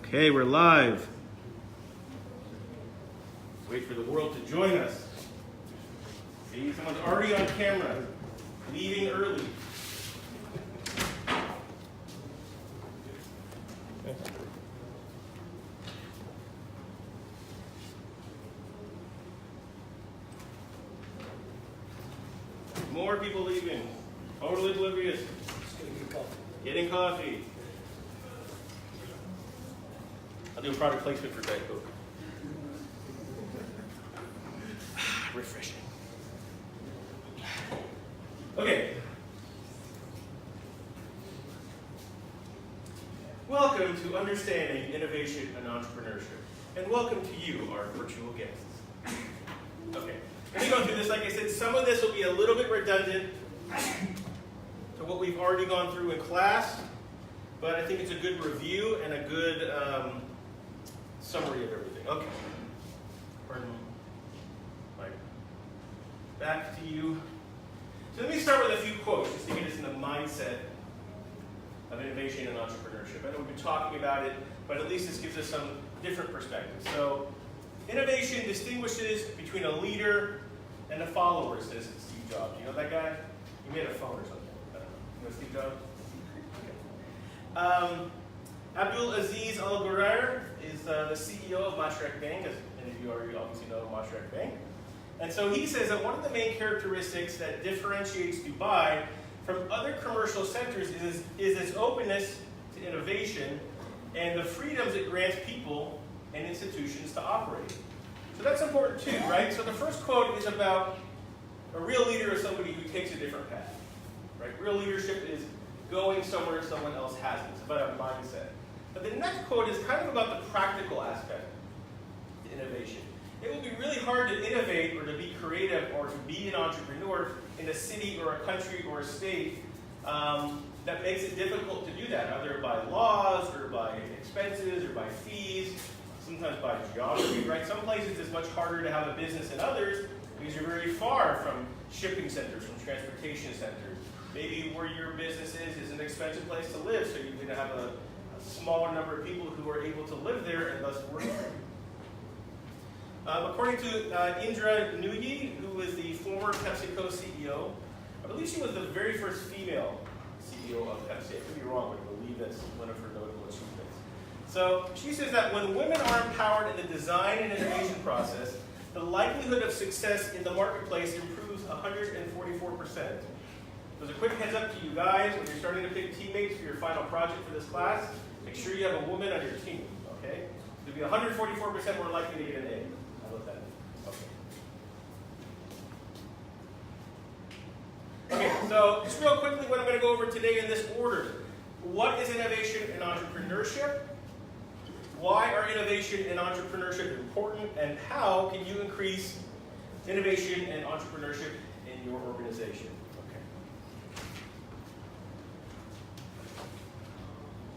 Okay, we're live. Wait for the world to join us. See, someone's already on camera, leaving early. More people leaving. Totally oblivious. Getting coffee. I'll do a product placement for Diet Coke. Refreshing. Okay. Welcome to Understanding Innovation and Entrepreneurship. And welcome to you, our virtual guests. Okay. Let me go through this. Like I said, some of this will be a little bit redundant to what we've already gone through in class, but I think it's a good review and a good summary of everything. Okay. Pardon me. Right. Back to you. So let me start with a few quotes, just to get us in the mindset of innovation and entrepreneurship. I know we've been talking about it, but at least this gives us some different perspectives. So, innovation distinguishes between a leader and a follower, says Steve Jobs. You know that guy? He made a phone or something. I don't know. You know Steve Jobs? Okay. Abdul Aziz Al Ghurair is the CEO of Mashreq Bank, as many of you already obviously know Mashreq Bank. And so he says that one of the main characteristics that differentiates Dubai from other commercial centers is its openness to innovation and the freedoms it grants people and institutions to operate. So that's important too, right? So the first quote is about a real leader is somebody who takes a different path, right? Real leadership is going somewhere someone else hasn't. It's about a mindset. But the next quote is kind of about the practical aspect to innovation. It will be really hard to innovate or to be creative or to be an entrepreneur in a city or a country or a state that makes it difficult to do that, either by laws or by expenses or by fees, sometimes by geography, right? Some places it's much harder to have a business than others because you're very far from shipping centers, from transportation centers. Maybe where your business is an expensive place to live, so you're going to have a smaller number of people who are able to live there and thus work there. According to Indra Nooyi, who is the former PepsiCo CEO, I believe she was the very first female CEO of Pepsi. I could be wrong, but I believe that's one of her notable achievements. So she says that when women are empowered in the design and innovation process, the likelihood of success in the marketplace improves 144%. There's a quick heads up to you guys when you're starting to pick teammates for your final project for this class. Make sure you have a woman on your team, okay? You'll be 144% more likely to get an A. How about that? Okay, so just real quickly what I'm going to go over today in this order. What is innovation and entrepreneurship? Why are innovation and entrepreneurship important? And how can you increase innovation and entrepreneurship in your organization?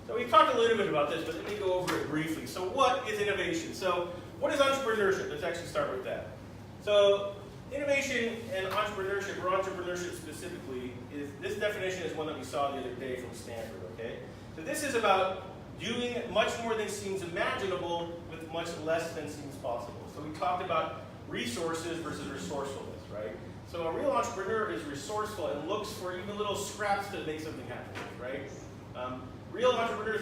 So we talked a little bit about this, but let me go over it briefly. So what is innovation? So what is entrepreneurship? Let's actually start with that. So innovation and entrepreneurship, or entrepreneurship specifically, is this definition is one that we saw the other day from Stanford, okay? So this is about doing much more than seems imaginable with much less than seems possible. So we talked about resources versus resourcefulness, right? So a real entrepreneur is resourceful and looks for even little scraps to make something happen, right? Real entrepreneurs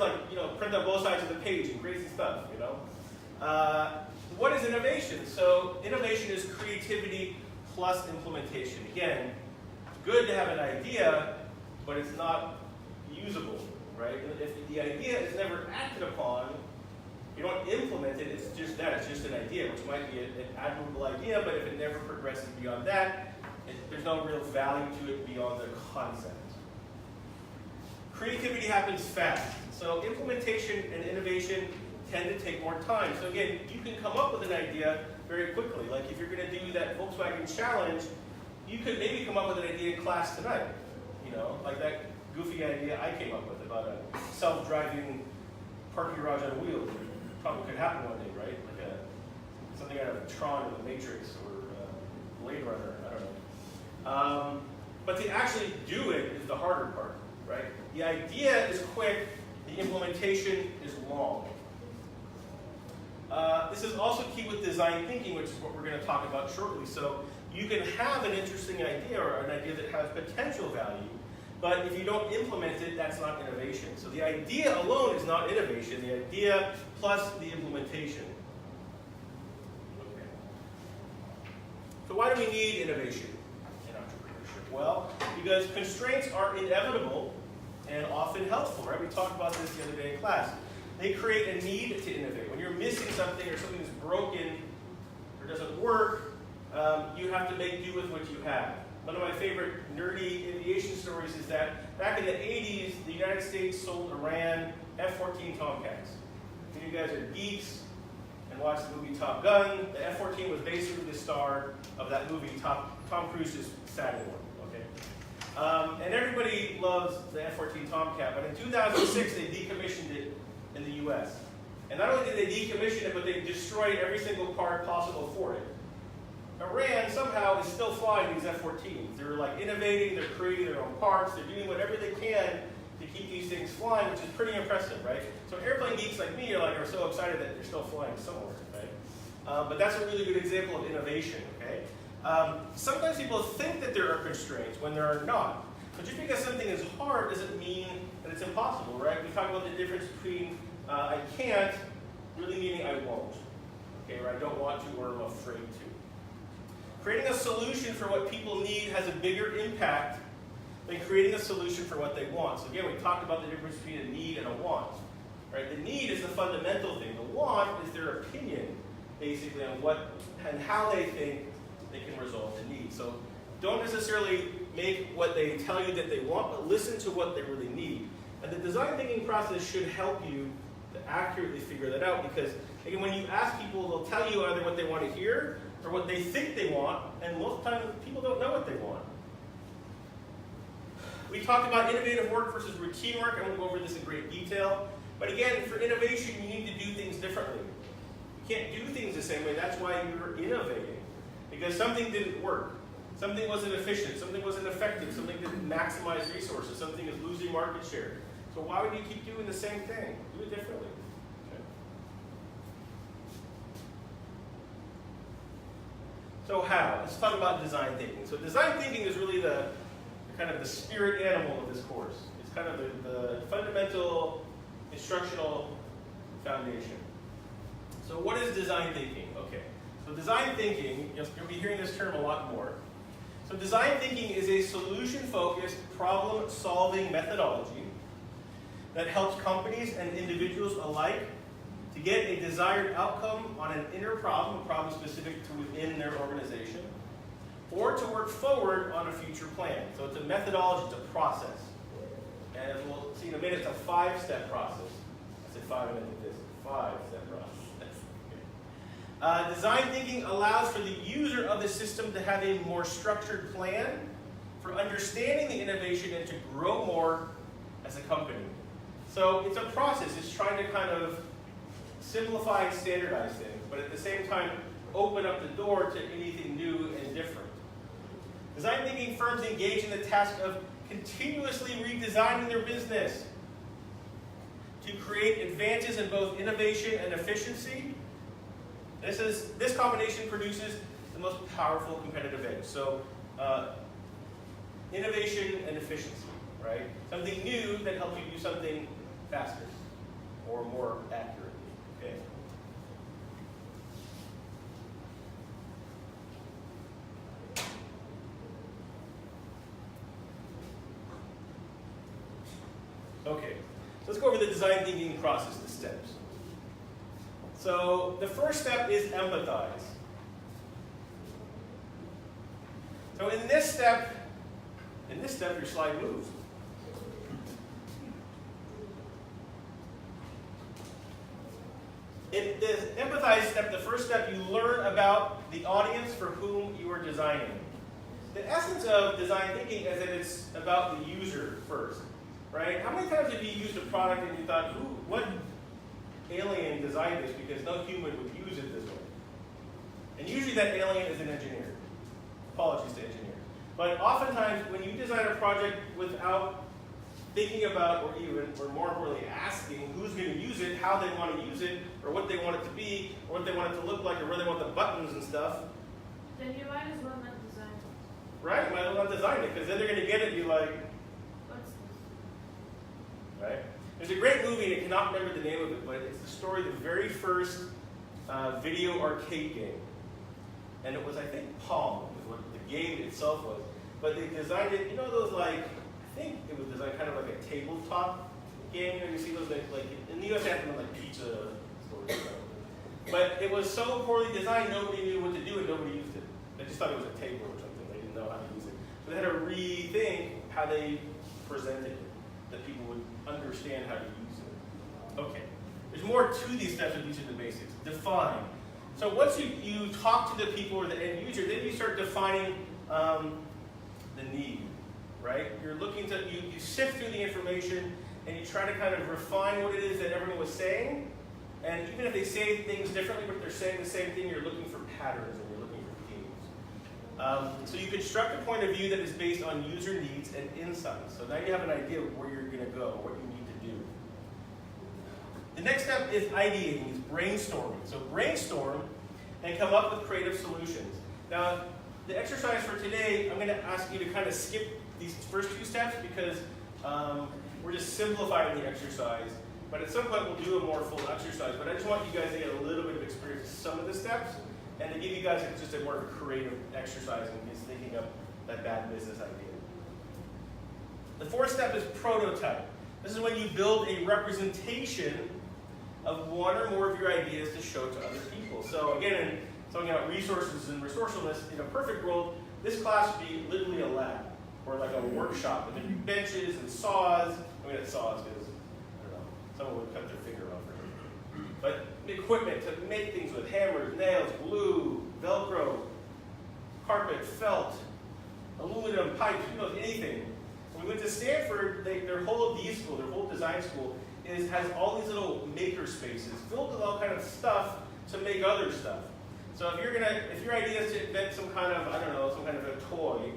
print out both sides of the page and crazy stuff, you know. What is innovation? So innovation is creativity plus implementation. Again, it's good to have an idea, but it's not usable, right? If the idea is never acted upon, you don't implement it, it's just that, it's just an idea, which might be an admirable idea, but if it never progresses beyond that, there's no real value to it beyond the concept. Creativity happens fast. So implementation and innovation tend to take more time. So again, you can come up with an idea very quickly. Like if you're going to do that Volkswagen challenge, you could maybe come up with an idea in class tonight. You know, like that goofy idea I came up with about a self-driving parking garage on wheels. Probably could happen one day, right? Like something out of Tron or The Matrix or Blade Runner, I don't know. But to actually do it is the harder part. Right? The idea is quick, the implementation is long. This is also key with design thinking, which is what we're going to talk about shortly. So you can have an interesting idea or an idea that has potential value, but if you don't implement it, that's not innovation. So the idea alone is not innovation, the idea plus the implementation. Okay. So why do we need innovation in entrepreneurship? Well, because constraints are inevitable and often helpful, right? We talked about this the other day in class. They create a need to innovate. When you're missing something or something is broken or doesn't work, you have to make do with what you have. One of my favorite nerdy aviation stories is that back in the 80s, the United States sold Iran F-14 Tomcats. If you guys are geeks and watch the movie Top Gun, the F-14 was basically the star of that movie. Tom Cruise just sat in one, okay? And everybody loves the F-14 Tomcat, but in 2006, they decommissioned it in the US. And not only did they decommission it, but they destroyed every single part possible for it. Iran somehow is still flying these F-14s. They're like innovating, they're creating their own parts, they're doing whatever they can to keep these things flying, which is pretty impressive, right? So airplane geeks like me are so excited that they're still flying somewhere, right? But that's a really good example of innovation, okay? Sometimes people think that there are constraints when there are not. But just because something is hard doesn't mean that it's impossible, right? We talk about the difference between I can't really meaning I won't, okay, or I don't want to or I'm afraid to. Creating a solution for what people need has a bigger impact than creating a solution for what they want. So again, we talked about the difference between a need and a want, right? The need is the fundamental thing. The want is their opinion, basically, on what and how they think they can resolve the need. So don't necessarily make what they tell you that they want, but listen to what they really need. And the design thinking process should help you to accurately figure that out, because again, when you ask people, they'll tell you either what they want to hear or what they think they want, and most of the time people don't know what they want. We talked about innovative work versus routine work. I won't go over this in great detail, but again, for innovation, you need to do things differently. You can't do things the same way. That's why you're innovating, because something didn't work. Something wasn't efficient, something wasn't effective, something didn't maximize resources, something is losing market share. So why would you keep doing the same thing? Do it differently. Okay. So how? Let's talk about design thinking. So design thinking is really the kind of the spirit animal of this course. It's kind of the fundamental instructional foundation. So what is design thinking? Okay. So design thinking, you'll be hearing this term a lot more. So design thinking is a solution-focused, problem-solving methodology that helps companies and individuals alike to get a desired outcome on an inner problem, a problem specific to within their organization, or to work forward on a future plan. So it's a methodology, it's a process. And as we'll see in a minute, it's a 5-step process. I said 5 minutes of this, 5-step process. Design thinking allows for the user of the system to have a more structured plan for understanding the innovation and to grow more as a company. So it's a process. It's trying to kind of simplify and standardize things, but at the same time, open up the door to anything new and different. Design thinking firms engage in the task of continuously redesigning their business to create advances in both innovation and efficiency. This combination produces the most powerful competitive edge. So innovation and efficiency, right? Something new that helps you do something faster or more accurately, okay? Okay, so let's go over the design thinking process, the steps. So the first step is empathize. So in this step, your slide moves. In the empathize step, the first step, you learn about the audience for whom you are designing. The essence of design thinking is that it's about the user first, right? How many times have you used a product and you thought, what alien designed this because no human would use it this way? And usually that alien is an engineer. Apologies to engineers. But oftentimes when you design a project without thinking about, or more importantly, asking who's going to use it, how they want to use it, or what they want it to be, or what they want it to look like, or where they want the buttons and stuff. Then you might as well not design it. Right? You might as well not design it, because then they're going to get it and be like, What's this? right? There's a great movie, and I cannot remember the name of it, but it's the story of the very first video arcade game. And it was, I think, Pong, is what the game itself was. But they designed it, you know those like, I think it was designed kind of like a tabletop game. You know, you see those like in the US they have them like pizza stores. But it was so poorly designed, nobody knew what to do and nobody used it. They just thought it was a table or something. They didn't know how to use it. So they had to rethink how they presented it, that people would understand how to use it. Okay. There's more to these steps, but these are the basics. Define. So once you talk to the people or the end user, then you start defining the need, right? You're looking to, you sift through the information and you try to kind of refine what it is that everyone was saying. And even if they say things differently, but they're saying the same thing, you're looking for patterns and you're looking for themes. So you construct a point of view that is based on user needs and insights. So now you have an idea of where you're going to go, what you need to do. The next step is ideating, is brainstorming. So brainstorm and come up with creative solutions. Now, the exercise for today, I'm going to ask you to kind of skip these first two steps because we're just simplifying the exercise. But at some point, we'll do a more full exercise. But I just want you guys to get a little bit of experience with some of the steps and to give you guys just a more creative exercise in just thinking of that bad business idea. The fourth step is prototype. This is when you build a representation of one or more of your ideas to show to other people. So again, talking about resources and resourcefulness, in a perfect world, this class would be literally a lab or like a workshop with different benches and saws. I mean, it's saws because, I don't know, someone would cut their finger off or something. But equipment to make things with hammers, nails, glue, Velcro, carpet, felt, aluminum, pipes, who knows, anything. When we went to Stanford, their whole D school, their whole design school, has all these little maker spaces filled with all kind of stuff to make other stuff. So if your idea is to invent some kind of, I don't know, some kind of a toy,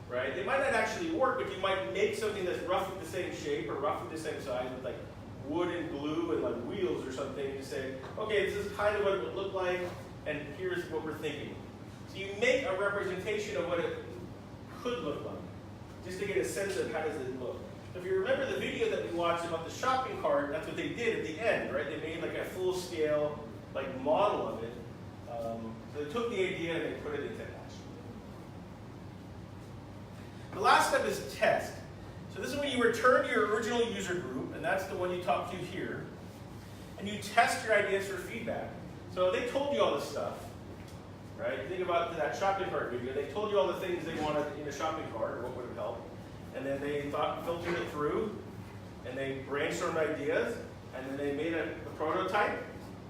right? It might not actually work, but you might make something that's roughly the same shape or roughly the same size with like wood and glue and like wheels or something to say, okay, this is kind of what it would look like, and here's what we're thinking. So you make a representation of what it could look like, just to get a sense of how does it look. So if you remember the video that we watched about the shopping cart, that's what they did at the end, right? They made like a full-scale like model of it. So they took the idea and they put it into action. The last step is test. So this is when you return to your original user group, and that's the one you talked to here, and you test your ideas for feedback. So they told you all this stuff, right? Think about that shopping cart video. They told you all the things they wanted in a shopping cart, or what would have helped. And then they filtered it through, and they brainstormed ideas, and then they made a prototype,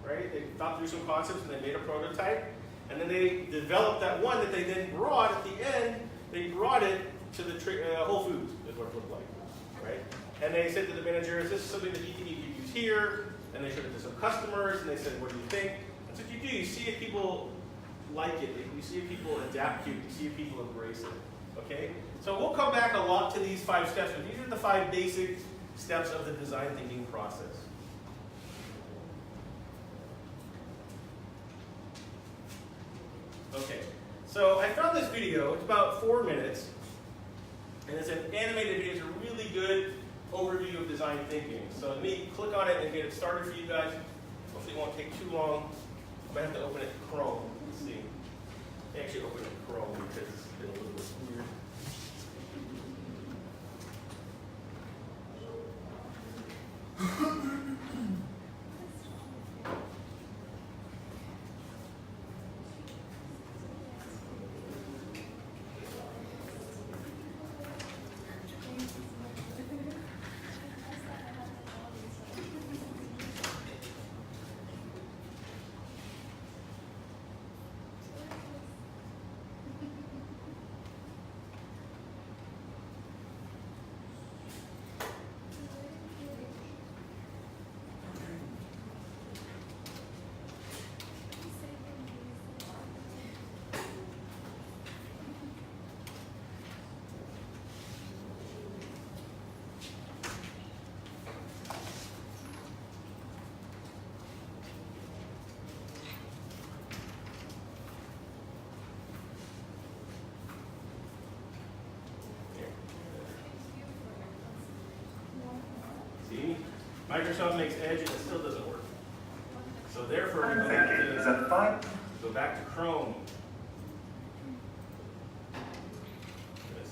right? They thought through some concepts, and they made a prototype, and then they developed that one that they then brought at the end. They brought it to the Whole Foods, is what it looked like, right? And they said to the manager, "Is this something that you think you could use here?" And they showed it to some customers, and they said, "What do you think?" That's what you do. You see if people like it. You see if people adapt to it. You see if people embrace it. Okay? So we'll come back a lot to these 5 steps, but these are the 5 basic steps of the design thinking process. Okay, so I found this video. It's about 4 minutes, and it's an animated video. It's a really good overview of design thinking. So let me click on it and get it started for you guys. Hopefully it won't take too long. I might have to open it in Chrome. Let's see. I actually open it in Chrome because it's been a little bit weird. Microsoft makes Edge and it still doesn't work. So therefore, we Design thinking is a fine. go back to Chrome. Yes.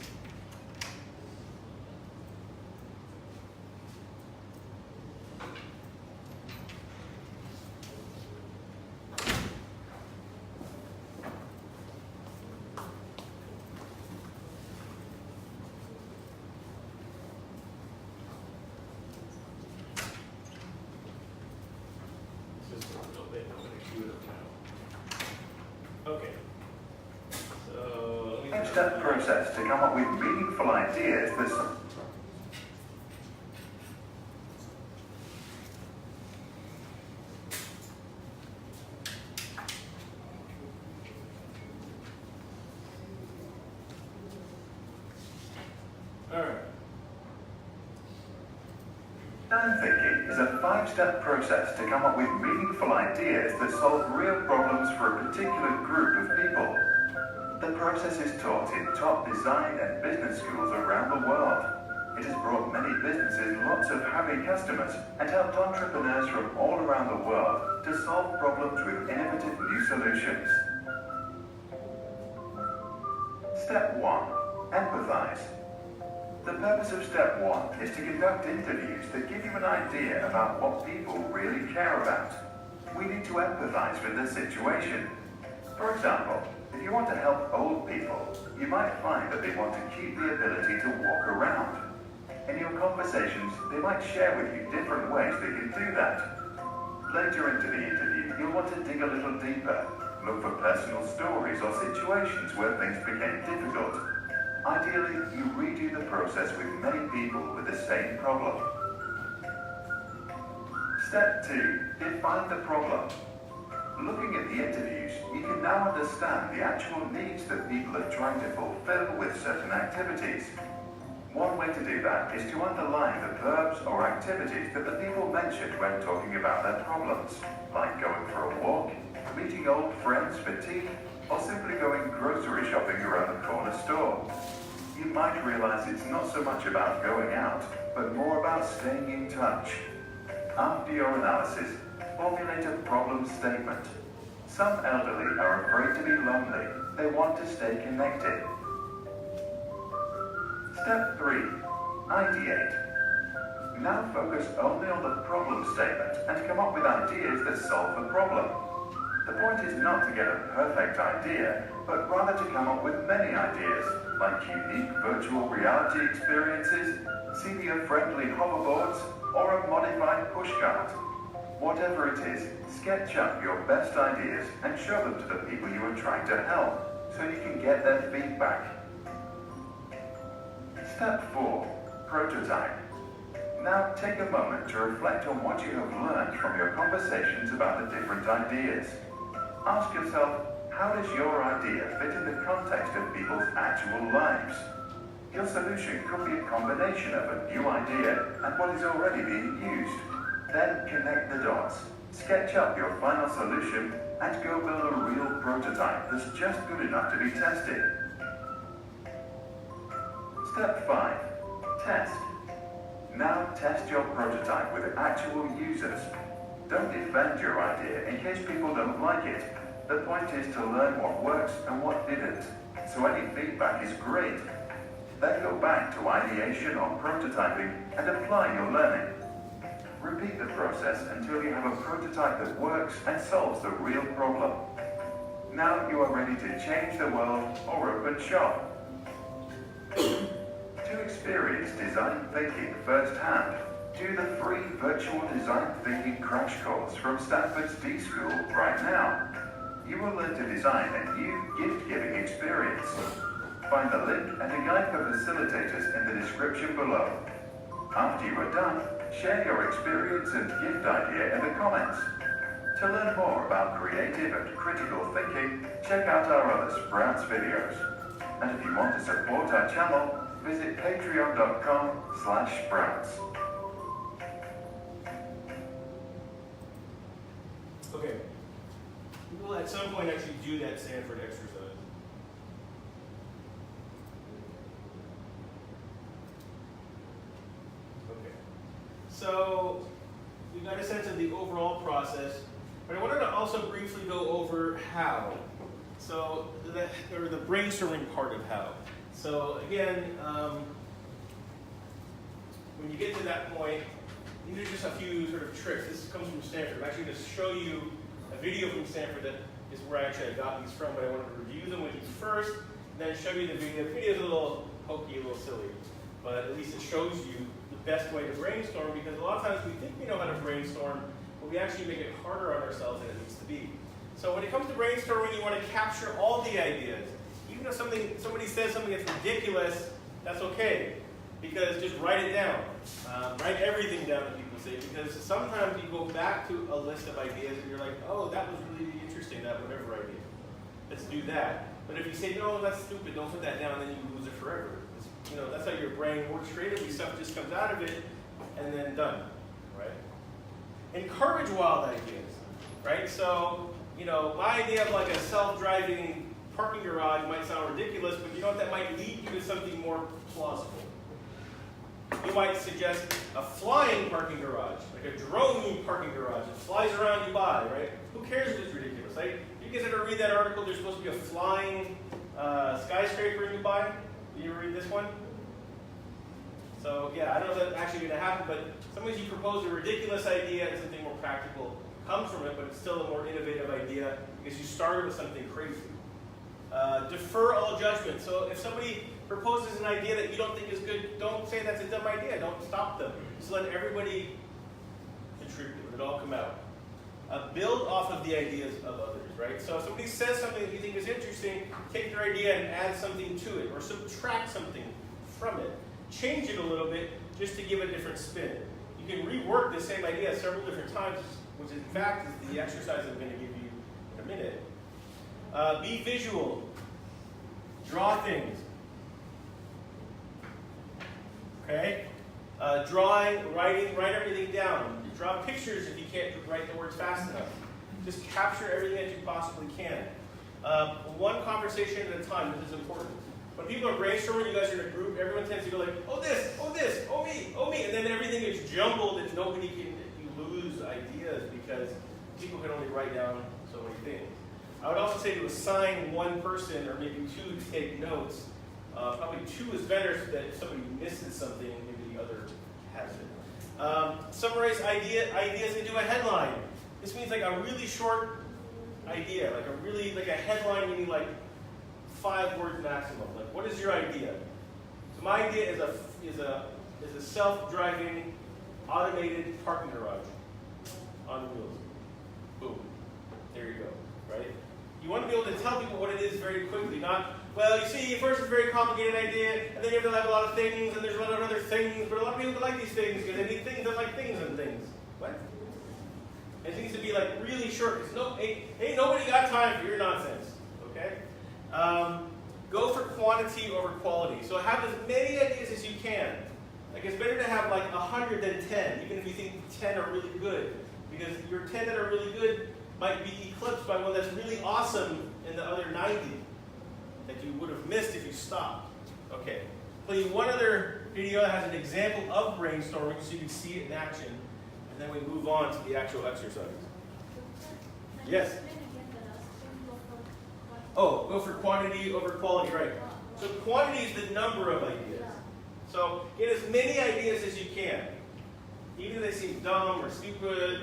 Just a little bit, I'm going to queue it up now. Okay. So, let me Five-step process to come up with meaningful ideas that All right. Design thinking is a five-step process to come up with meaningful ideas that solve real problems for a particular group of people. The process is taught in top design and business schools around the world. It has brought many businesses lots of happy customers and helped entrepreneurs from all around the world to solve problems with innovative new solutions. Step 1. Empathize. The purpose of step 1 is to conduct interviews that give you an idea about what people really care about. We need to empathize with their situation. For example, if you want to help old people, you might find that they want to keep the ability to walk around. In your conversations, they might share with you different ways they can do that. Later into the interview, you'll want to dig a little deeper, look for personal stories or situations where things became difficult. Ideally, you redo the process with many people with the same problem. Step 2. Define the problem. Looking at the interviews, you can now understand the actual needs that people are trying to fulfill with certain activities. One way to do that is to underline the verbs or activities that the people mentioned when talking about their problems, like going for a walk, meeting old friends for tea, or simply going grocery shopping around the corner store. You might realize it's not so much about going out, but more about staying in touch. After your analysis, formulate a problem statement. Some elderly are afraid to be lonely. They want to stay connected. Step 3. Ideate. Now focus only on the problem statement and come up with ideas that solve the problem. The point is not to get a perfect idea, but rather to come up with many ideas, like unique virtual reality experiences, senior-friendly hoverboards, or a modified pushcart. Whatever it is, sketch up your best ideas and show them to the people you are trying to help, so you can get their feedback. Step 4. Prototype. Now take a moment to reflect on what you have learned from your conversations about the different ideas. Ask yourself, how does your idea fit in the context of people's actual lives? Your solution could be a combination of a new idea and what is already being used. Then connect the dots, sketch up your final solution, and go build a real prototype that's just good enough to be tested. Step 5. Test. Now test your prototype with actual users. Don't defend your idea in case people don't like it. The point is to learn what works and what didn't, so any feedback is great. Then go back to ideation or prototyping and apply your learning. Repeat the process until you have a prototype that works and solves the real problem. Now you are ready to change the world or open shop. To experience design thinking firsthand, do the free virtual design thinking crash course from Stanford's D-School right now. You will learn to design a new gift-giving experience. Find the link and a guide for facilitators in the description below. After you are done, share your experience and gift idea in the comments. To learn more about creative and critical thinking, check out our other Sprouts videos. And if you want to support our channel, visit patreon.com/sprouts. Okay. We will at some point actually do that Stanford exercise. Okay. So a sense of the overall process, but I wanted to also briefly go over how. So, or the brainstorming part of how. So again, when you get to that point, these are just a few sort of tricks. This comes from Stanford. I'm actually going to show you a video from Stanford that is where I got these from, but I wanted to review them with you first, and then show you the video. The video is a little hokey, a little silly, but at least it shows you the best way to brainstorm, because a lot of times we think we know how to brainstorm, but we actually make it harder on ourselves than it needs to be. So when it comes to brainstorming, you want to capture all the ideas. Even if somebody says something that's ridiculous, that's okay, because just write it down. Write everything down that people say, because sometimes you go back to a list of ideas and you're like, oh, that was really interesting, that whatever idea. Let's do that. But if you say, no, that's stupid, don't put that down, then you lose it forever. That's how your brain works creatively. Stuff just comes out of it and then done, right? Encourage wild ideas, right? So, my idea of like a self-driving parking garage might sound ridiculous, but you know what? That might lead you to something more plausible. You might suggest a flying parking garage, like a drone parking garage that flies around Dubai, right? Who cares if it's ridiculous? Like, you guys ever read that article? There's supposed to be a flying skyscraper in Dubai. Did you ever read this one? So yeah, I don't know if that's actually going to happen, but sometimes you propose a ridiculous idea and something more practical comes from it, but it's still a more innovative idea because you started with something crazy. Defer all judgment. So if somebody proposes an idea that you don't think is good, don't say that's a dumb idea. Don't stop them. Just let everybody contribute. Let it all come out. Build off of the ideas of others, right? So if somebody says something that you think is interesting, take their idea and add something to it, or subtract something from it. Change it a little bit just to give a different spin. You can rework the same idea several different times, which in fact is the exercise I'm going to give you in a minute. Be visual. Draw things. Okay? Drawing, writing, write everything down. Draw pictures if you can't write the words fast enough. Just capture everything that you possibly can. One conversation at a time. This is important. When people are brainstorming, you guys are in a group, everyone tends to go like, oh this, oh me, and then everything gets jumbled and nobody can, you lose ideas because people can only write down so many things. I would also say to assign one person or maybe two to take notes. Probably two is better so that if somebody misses something, maybe the other has it. Summarize ideas into a headline. This means like a really short idea, like a headline meaning like 5 words maximum. Like, what is your idea? So my idea is a self-driving, automated parking garage on wheels. Boom. There you go. Right? You want to be able to tell people what it is very quickly. Not, well, you see, first it's a very complicated idea, and then you have to have a lot of things, and there's a lot of other things, but a lot of people like these things because they need things that like things and things. What? It needs to be like really short because ain't nobody got time for your nonsense. Okay? Go for quantity over quality. So have as many ideas as you can. Like it's better to have like 100 than 10, even if you think 10 are really good. Because your 10 that are really good might be eclipsed by one that's really awesome in the other 90 that you would have missed if you stopped. Okay. Play one other video that has an example of brainstorming so you can see it in action. And then we move on to the actual exercise. Yes? Oh, go for quantity over quality, right. So quantity is the number of ideas. So get as many ideas as you can. Even if they seem dumb or stupid,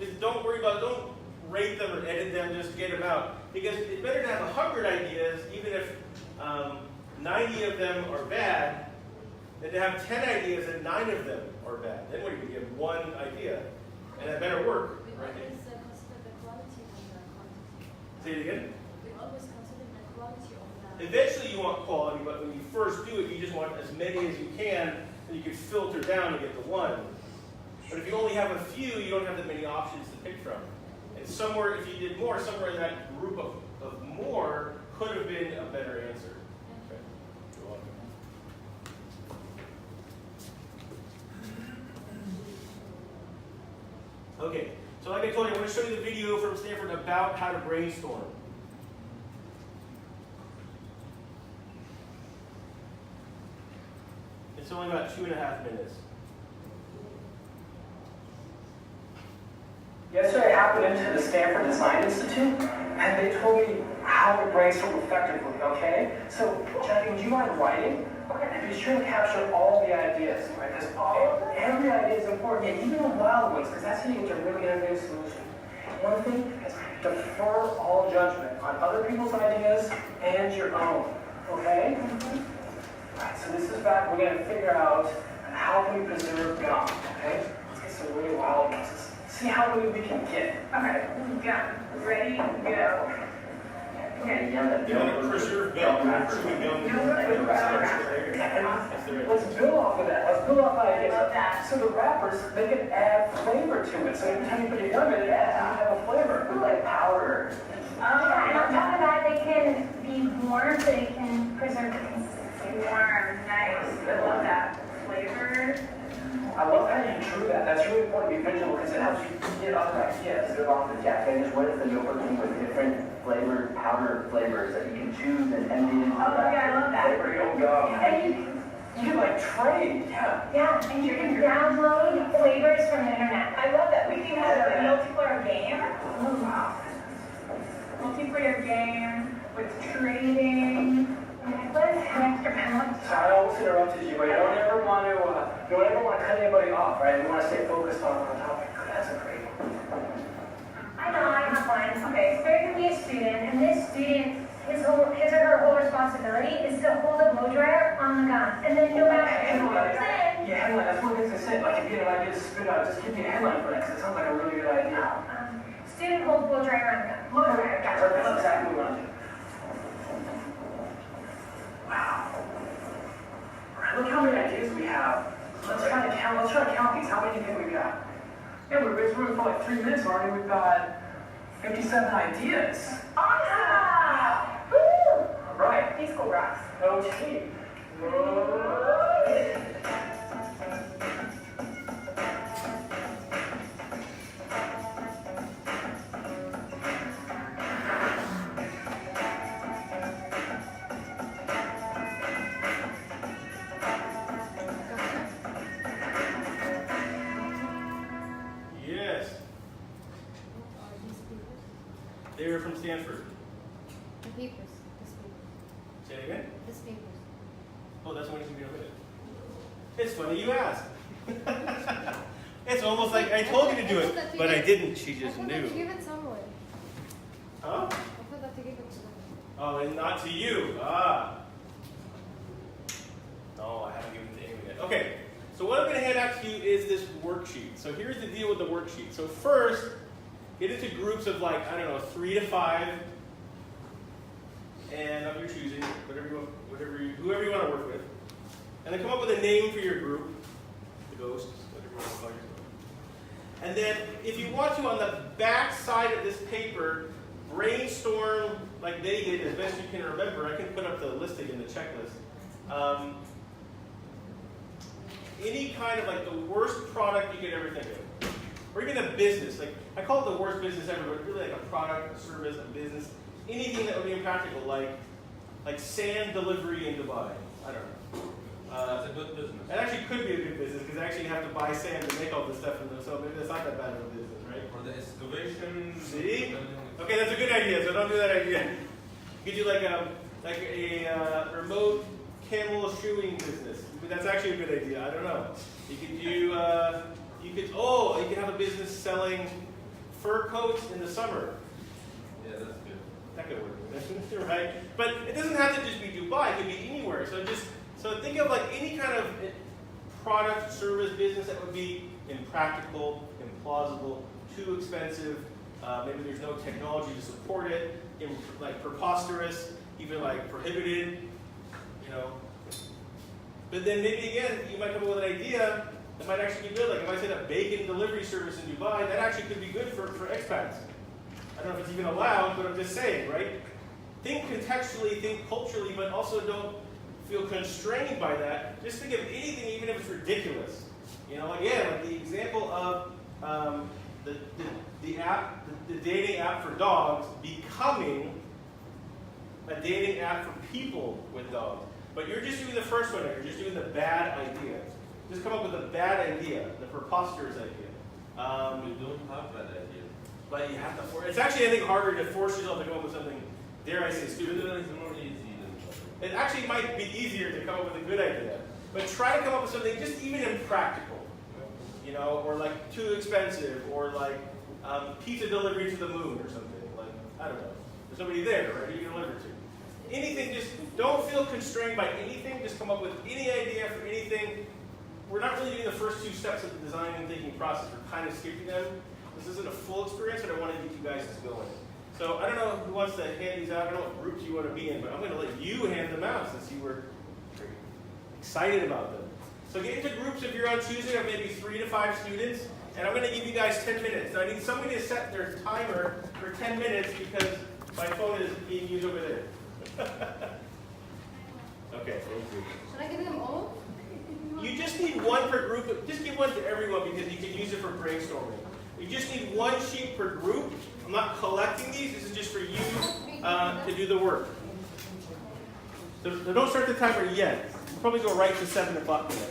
just don't rate them or edit them, just get them out. Because it's better to have 100 ideas, even if 90 of them are bad, than to have 10 ideas and 9 of them are bad. Then what do you get? One idea. And that better work. Right? Say it again? Eventually you want quality, but when you first do it, you just want as many as you can, and you can filter down to get the one. But if you only have a few, you don't have that many options to pick from. And somewhere, if you did more, somewhere in that group of more could have been a better answer. Okay. You're welcome. Okay, so like I told you, I'm going to show you the video from Stanford about how to brainstorm. It's only about 2.5 minutes. it into the Stanford Design Institute, and they told me how to brainstorm effectively, okay? So, Jackie, would you mind writing? Okay. And be sure to capture all the ideas, right? Because every idea is important, and even the wild ones, because that's how you get to really innovative solution. One thing is defer all judgment on other people's ideas and your own, okay? Alright, so this is back, we're going to figure out how can we preserve gum, okay? Let's get some really wild ones. Let's see how many we can get. Okay, gum. Ready, go. Okay. You want to preserve gum, chewing gum. Let's build off of that. Let's build off ideas. I love that. So the wrappers, they can add flavor to it. So every time you put your gum in it, you have a flavor. Like powder. Yeah, and on top of that, they can be warm so they can preserve the consistency. Warm, nice. I love that. Flavor. I love how you drew that. That's really important to be visual because it helps you get other ideas. They're off the cafe. What if the yogurt came with different flavored powder flavors that you can choose and empty into Oh, yeah, I love that. Flavor your own gum. And You can like trade, yeah. yeah, and you can download flavors from the internet. I love that. We can have a multiplayer game. Oh, wow. Multiplayer game with trading. Necklace, an extra pound. So I almost interrupted you, but you don't ever want to cut anybody off, right? You want to stay focused on the topic. That's a great one. I know, I have one. Okay, so there could be a student, and this student, his or her whole responsibility is to hold a blow dryer on the gun. And then no matter who comes in, Yeah, headline. That's one of the things I said. Like, if you get an idea to spit out, just give me a headline for that, because it sounds like a really good idea. student holds blow dryer on the gun. Blow dryer, gotcha. That's exactly what we want to do. Wow. All right, look how many ideas we have. Let's try to count these. How many do you think we got? Yeah, we've been through for like 3 minutes already. We've got 57 ideas. Awesome! Woo! All right. These cool rocks. Okay. Yes. They were from Stanford. The papers. This paper. Say it again? This papers. Oh, that's when you can get it. It's funny you asked. It's almost like I told you to do it, but I didn't. She just I thought that you knew. gave it somewhere. Huh? I thought that you gave it to them. Oh, and not to you. Ah. No, I haven't given it to anyone yet. Okay, so what I'm going to hand out to you is this worksheet. So here's the deal with the worksheet. So first, get into groups of like, I don't know, 3 to 5, and of your choosing, whoever you want to work with. And then come up with a name for your group, the ghosts, whatever you want to call yourself. And then, if you want to, on the back side of this paper, brainstorm like they did as best you can remember. I can put up the listing in the checklist. Any kind of like the worst product you could ever think of. Or even a business. Like I call it the worst business ever, but really like a product, a service, a business. Anything that would be impractical, like sand delivery in Dubai. I don't know. That's a good business. It actually could be a good business because actually you have to buy sand to make all this stuff, so maybe that's not that bad of a business, right? For the excavation. See? Okay, that's a good idea. So don't do that idea. You could do like a remote camel shoeing business. That's actually a good idea. I don't know. You could do. You could have a business selling fur coats in the summer. Yeah, that's good. That could work, right? But it doesn't have to just be Dubai. It could be anywhere. So think of like any kind of product, service, business that would be impractical, implausible, too expensive. Maybe there's no technology to support it. Like preposterous, even like prohibited. You know. But then maybe again, you might come up with an idea that might actually be good. Like if I said a bacon delivery service in Dubai, that actually could be good for expats. I don't know if it's even allowed, but I'm just saying, right? Think contextually, think culturally, but also don't feel constrained by that. Just think of anything, even if it's ridiculous. You know, again, like the example of the dating app for dogs becoming a dating app for people with dogs. But you're just doing the first one, you're just doing the bad idea. Just come up with a bad idea, the preposterous idea. We don't have that idea. but you have to force. It's actually, I think, harder to force yourself to come up with something, dare I say, stupid. It's more easy than It actually might be easier to come up with a good idea, but try to come up with something just even impractical, you know, or like too expensive, or like pizza delivery to the moon or something. Like, I don't know. There's somebody there, right? Who you can deliver to. Anything, just don't feel constrained by anything. Just come up with any idea for anything. We're not really doing the first two steps of the design and thinking process. We're kind of skipping them. This isn't a full experience, but I want to get you guys going. So I don't know who wants to hand these out. I don't know what groups you want to be in, but I'm going to let you hand them out since you were excited about them. So get into groups of your own choosing of maybe 3 to 5 students, and I'm going to give you guys 10 minutes. Now, I need somebody to set their timer for 10 minutes because my phone is being used over there. Okay, thank you. Should I give them all? You just need one per group. Just give one to everyone because you can use it for brainstorming. You just need one sheet per group. I'm not collecting these. This is just for you to do the work. So don't start the timer yet. We'll probably go right to 7 o'clock tonight.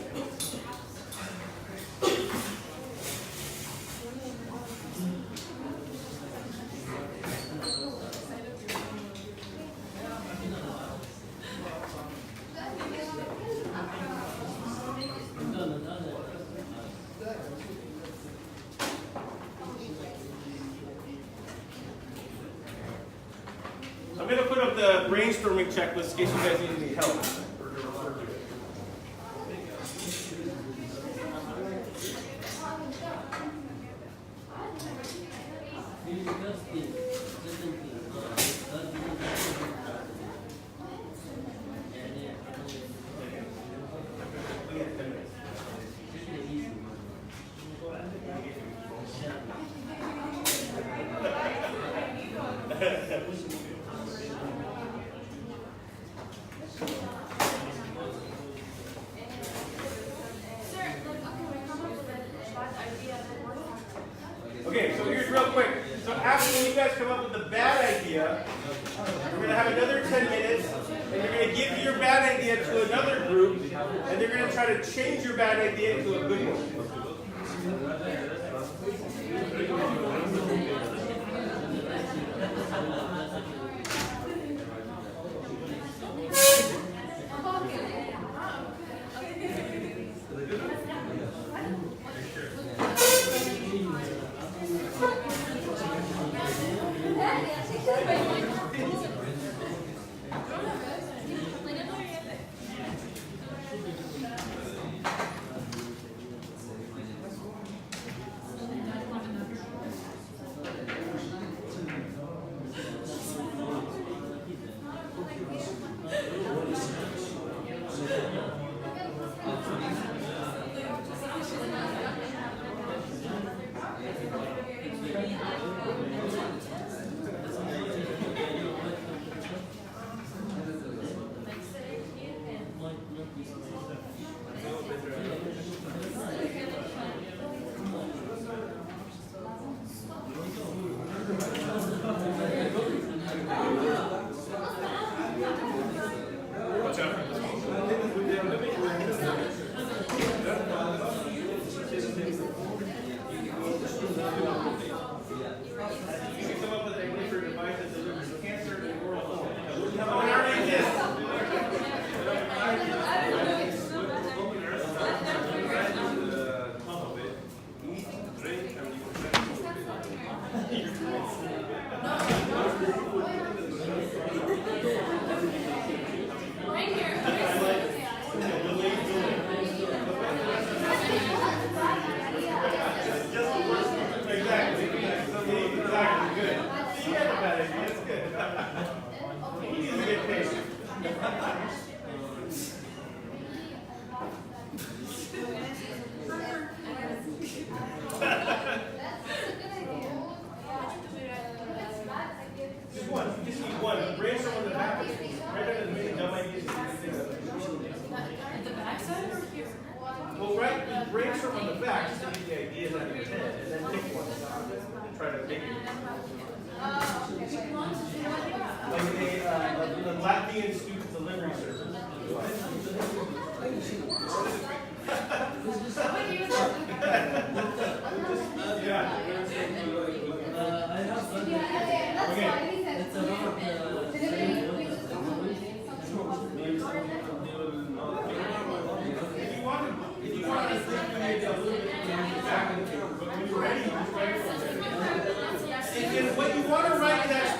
I'm going to put up the brainstorming checklist in case you guys need any help. Okay, so here's real quick. So after you guys come up with a bad idea, we're going to have another 10 minutes, and you're going to give your bad idea to another group, and they're going to try to change your bad idea into a good one. Brainstorm on the back just to get the ideas out of your head, and then pick one and try to make it. Like the Latvian student delivery service. Yeah.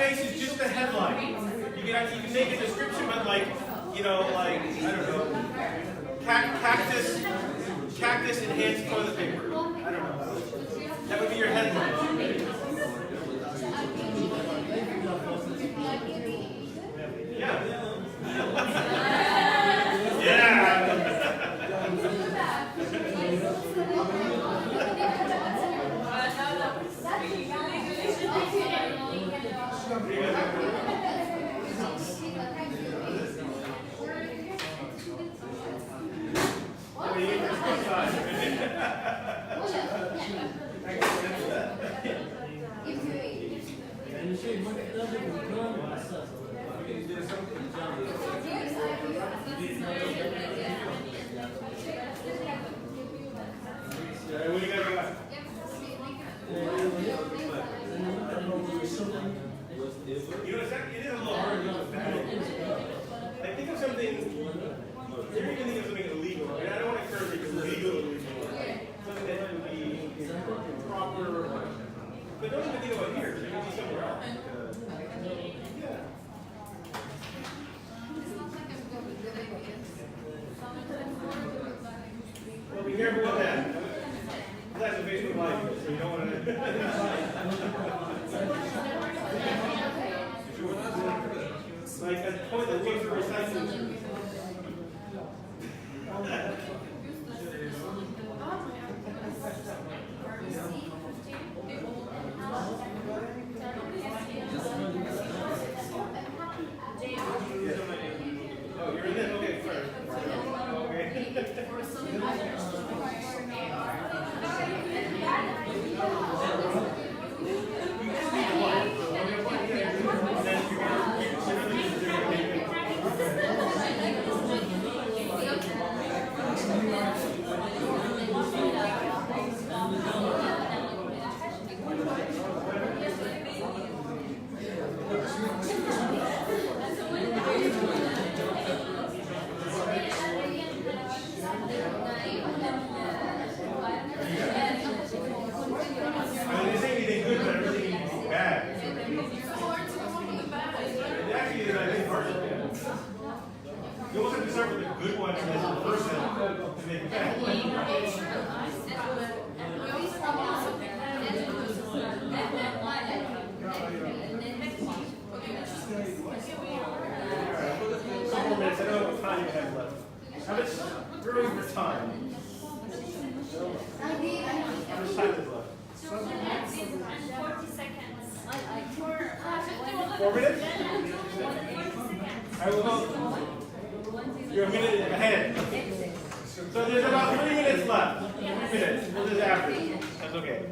space is just the headline. You can make a description, but like, I don't know, cactus enhanced toilet paper. I don't know. That would be your headline. Yeah. Yeah. What do you guys got? It is a little hard to do bad. Like, think of something, you're even thinking of something illegal. I mean, I don't want to encourage illegal. Something that would be proper. But don't even think about here. It could be somewhere else. Yeah. Well, be careful with that. That's a Facebook Live, so you don't want to. Like a toilet paper recycling. Oh, you're in it? Okay, sorry. You always have to start with a good one and then the first one to make it bad. Couple more minutes. I don't know what time you have left. How much room for time? How much time is left? 40 seconds. 4 minutes? I will go. You're a minute ahead. So there's about 3 minutes left. 3 minutes. We'll just average. That's okay.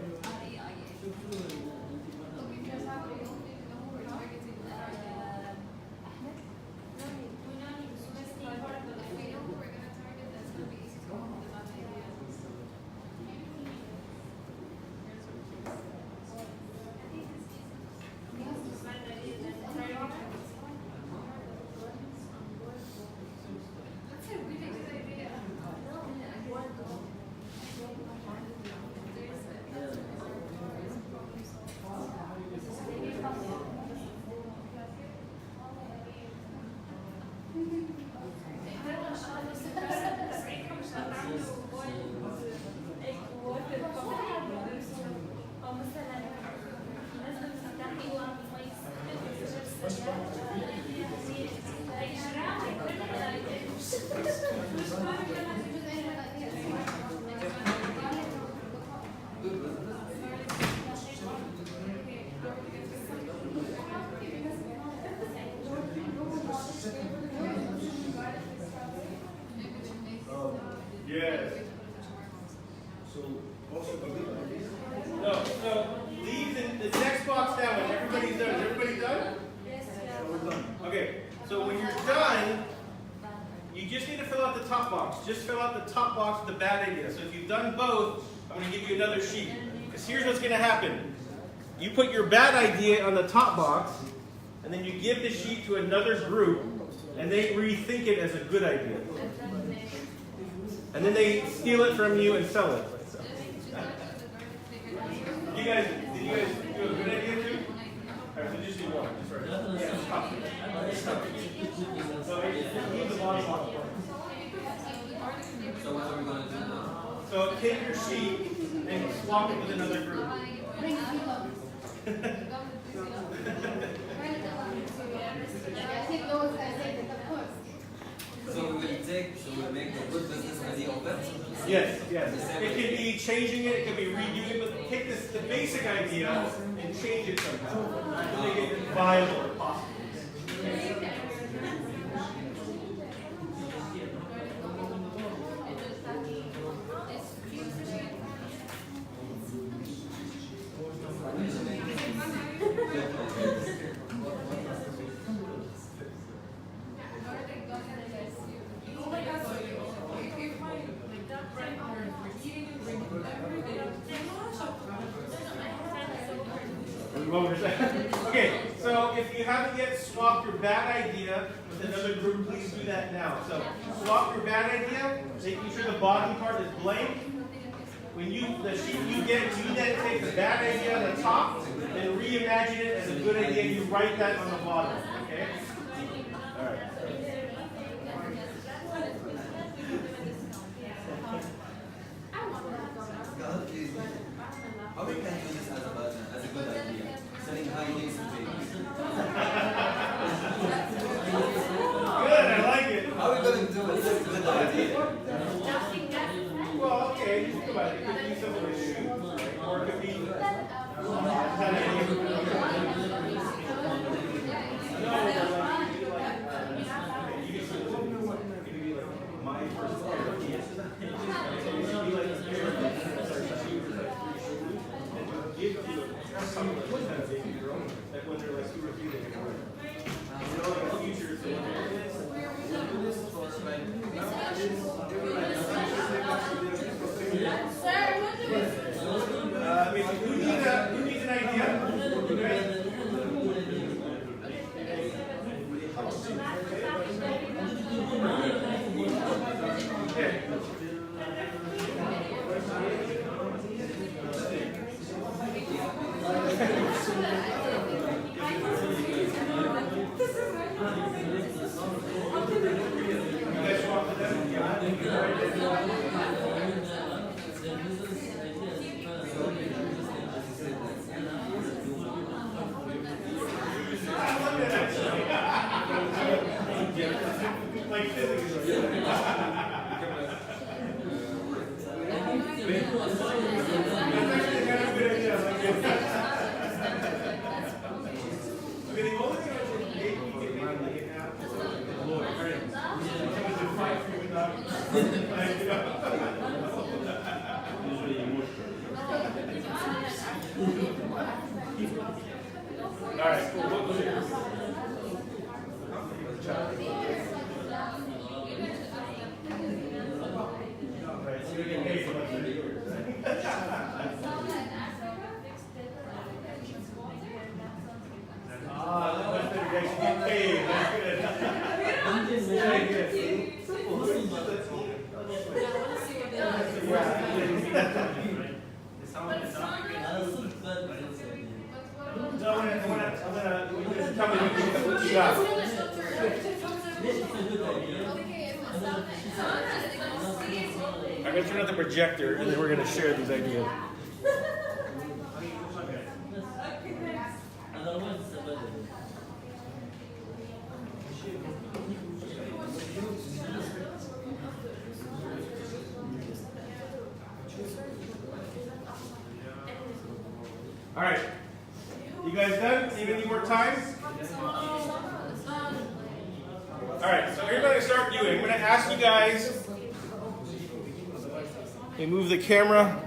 Yes. No. Leave the text box down when everybody's done. Is everybody done? Yes. Okay. So when you're done, you just need to fill out the top box. Just fill out the top box with the bad idea. So if you've done both, I'm going to give you another sheet. Because here's what's going to happen. You put your bad idea on the top box, and then you give the sheet to another group, and they rethink it as a good idea. And then they steal it from you and sell it. Did you guys do a good idea too? I Alright, so just do one. Just right. Yeah, stop. So leave the bottom on. So what are we going to do now? So take your sheet and swap it with another group. Bring the pillow. I think those guys say that, of course. So we will make a good business idea of that? Yes, yes. It can be changing it, it can be redoing it, but take the basic idea and change it somehow to make it viable or possible. Okay, so if you haven't yet swapped your bad idea with another group, please do that now. So swap your bad idea, making sure the bottom part is blank. When the sheet you get, you then take the bad idea on the top, then reimagine it as a good idea. You write that on the bottom. Okay? All right. How we can do this as a good idea? Selling high-heels to babies. Good, I like it. How are we going to do it? It's a good idea. Well, okay, just think about it. It could be something with shoes, right? Or it could be. My first pair of keys. So it should be like a pair of keys. Give you something like kind of baby girl, like when they're like 2 or 3 they can wear. You know, like a future, so who needs an idea? Okay. Like physics. All right, cool. What was yours? Right, so you're getting paid for what's yours, right? That's better. You actually get paid. That's good. Very good. Tell me what you got. I'm going to turn on the projector and then we're going to share these ideas. All right. You guys done? Need any more time? All right, so here's what I'm going to start doing. I'm going to ask you guys to move the camera.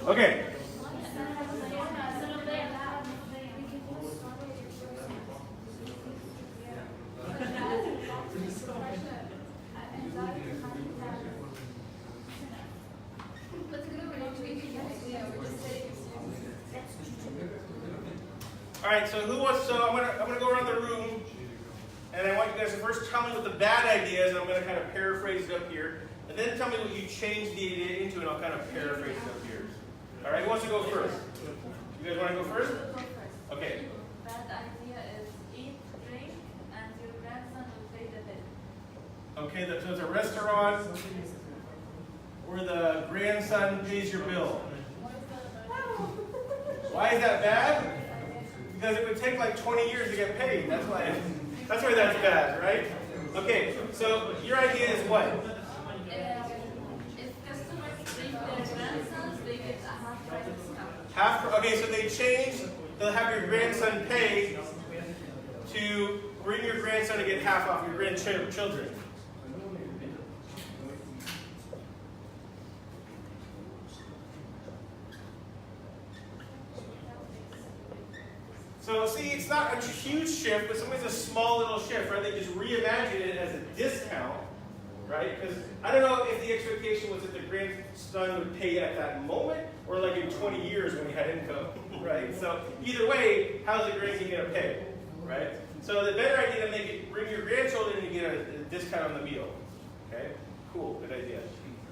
Okay. All right, so who wants? So I'm gonna go around the room, and I want you guys to first tell me what the bad idea is. And I'm gonna kind of paraphrase it up here, and then tell me what you changed the idea into, and I'll kind of paraphrase it up here. All right, who wants to go first? You guys want to go first? Okay. Bad idea is eat, drink, and your grandson will pay the bill. Okay, so it's a restaurant where the grandson pays your bill. Why is that bad? Because it would take like 20 years to get paid. That's why that's bad, right? Okay, so your idea is what? If customers bring their grandsons, they get a half price discount. Okay, so they change. They'll have your grandson pay to bring your grandson to get half off your grandchildren. So see, it's not a huge shift, but sometimes a small little shift, right? They just reimagine it as a discount, right? Because I don't know if the expectation was that the grandson would pay at that moment, or like in 20 years when he had income, right? So either way, how's the grandson going to pay, right? So the better idea to make it bring your grandchildren and get a discount on the meal. Okay, cool, good idea.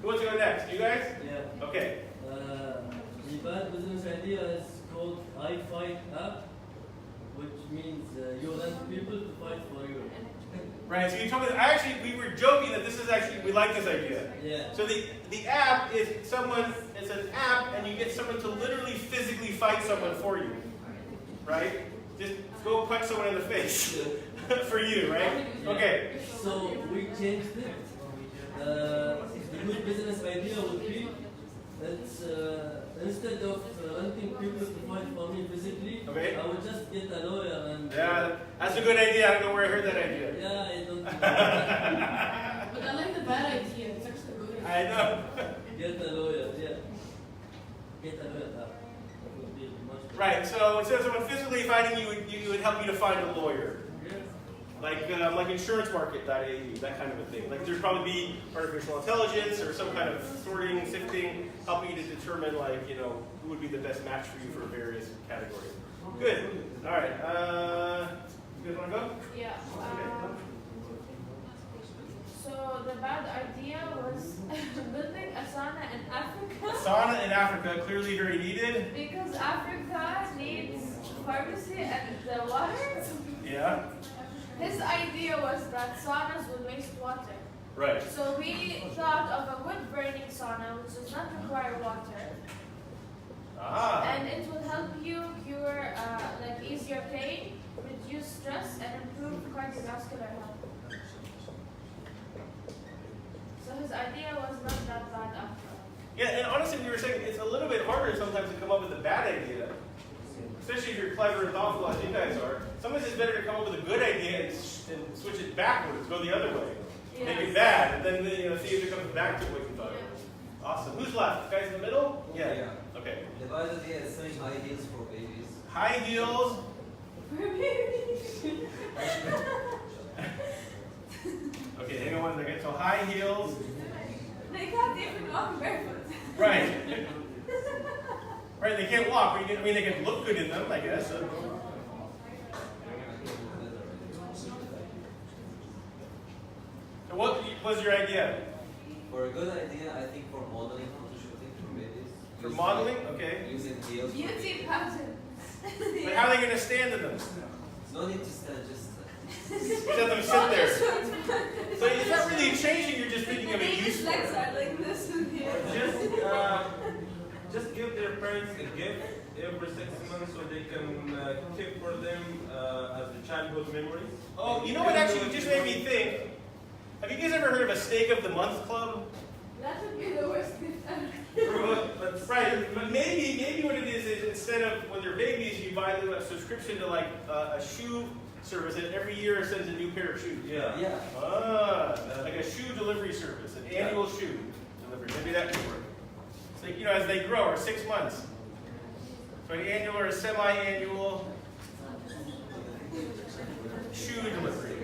Who wants to go next? You guys? Yeah. Okay. The bad business idea is called I Fight App, which means you want people to fight for you. Right, so you told me that we were joking that we like this idea. Yeah. So the app is it's an app and you get someone to literally physically fight someone for you. Right? Just go punch someone in the face for you, right? Okay. So we changed it. The good business idea would be it's instead of wanting people to fight for me physically, okay, I would just get a lawyer and yeah, that's a good idea. I don't know where I heard that idea. Yeah, I don't know. But I like the bad idea. It's actually a good idea. I know. Get a lawyer, yeah. Get a lawyer. That would be much better. Right, so instead of someone physically fighting you, it would help you to find a lawyer. Like insurancemarket.au, that kind of a thing. Like there'd probably be artificial intelligence or some kind of sorting, sifting, helping you to determine who would be the best match for you for various categories. Good. All right. You guys want to go? Yeah. So the bad idea was building a sauna in Africa. Sauna in Africa, clearly very needed. Because Africa needs pharmacy and the water. Yeah. His idea was that saunas would waste water. Right. So we thought of a wood-burning sauna, which does not require water. Ah. And it will help you cure, ease your pain, reduce stress, and improve cardiovascular health. So his idea was not that bad after all. Yeah, and honestly, we were saying it's a little bit harder sometimes to come up with a bad idea. Especially if you're clever and thoughtful as you guys are. Sometimes it's better to come up with a good idea and switch it backwards, go the other way. Yes. Make it bad, and then see if it comes back to what you thought. Yeah. Awesome. Who's left? Guys in the middle? Yeah. Okay. The bad idea is selling high heels for babies. High heels. Okay, hang on one second. So high heels. They can't even walk barefoot. Right. Right, they can't walk, but they can look good in them, I guess. So what was your idea? For a good idea, I think for modeling, photo shooting for babies. For modeling? Okay. Using heels. Beauty pageants. But how are they going to stand in them? No need to stand, just Let them sit there. So it's not really changing, you're just thinking of it His useful. legs are like this in here. Just give their parents a gift every 6 months so they can keep for them as the childhood memories. Oh, you know what actually just made me think? Have you guys ever heard of a Steak of the Month Club? That would be the worst gift ever. Right, but maybe what it is instead of when they're babies, you buy them a subscription to like a shoe service that every year sends a new pair of shoes. Yeah. yeah. Like a shoe delivery service, an annual shoe delivery. Maybe that could work. So, as they grow, or 6 months. So an annual or a semi-annual shoe delivery.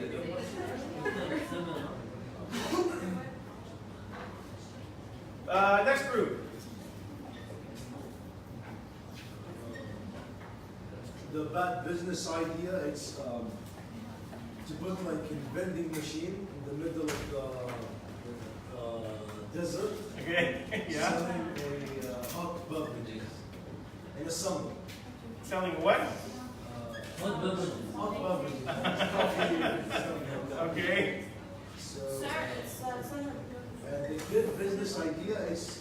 Next group. the bad business idea, it's to put like a vending machine in the middle of the desert. Okay. Yeah. Selling a hot beverages in the summer. Selling what? Hot beverages. Hot beverages. Coffee. Okay. So, Sir, it's and the good business idea is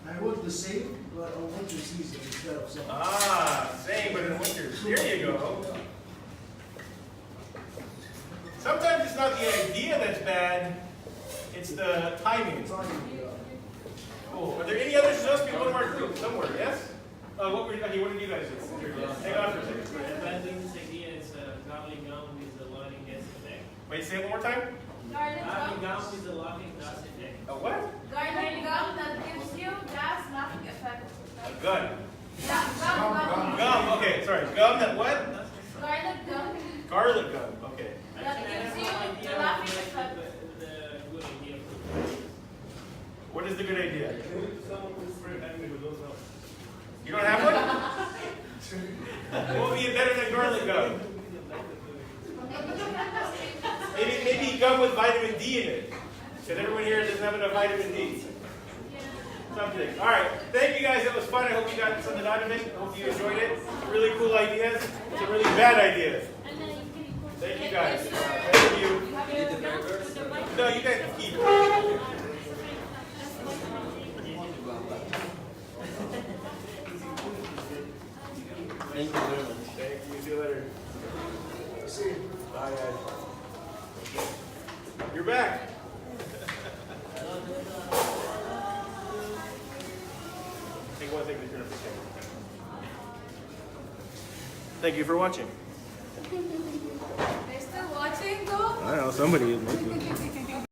I want the same, but on winter season instead of summer. Ah, same, but in winter. There you go. Sometimes it's not the idea that's bad, it's the timing. Cool. Are there any others? There must be one more group somewhere, yes? What did you guys do? Hang on for a second. This idea is garlic gum with the locking gas effect. Wait, say it one more time? garlic Garlic gum. gum with the locking gas effect. A what? Garlic gum that gives you gas laughing effect. A gun. Gum. Gum, okay, sorry. Gum that what? Garlic gum Garlic gum, okay. that gives you the laughing effect. The good idea. What is the good idea? Someone who's very angry with those help. You don't have one? What would be better than garlic gum? Maybe gum with vitamin D in it. Because everyone here doesn't have enough vitamin D. Something. All right. Thank you guys. That was fun. I hope you got something out of it. I hope you enjoyed it. Really cool ideas. Some really bad ideas. Thank you guys. Thank you. No, you guys can keep it. Thank you very much. Thank you. See you later. See you. Bye, guys. You're back. Take one second to turn up the camera. Thank you for watching. They're still watching though? I don't know, somebody is watching.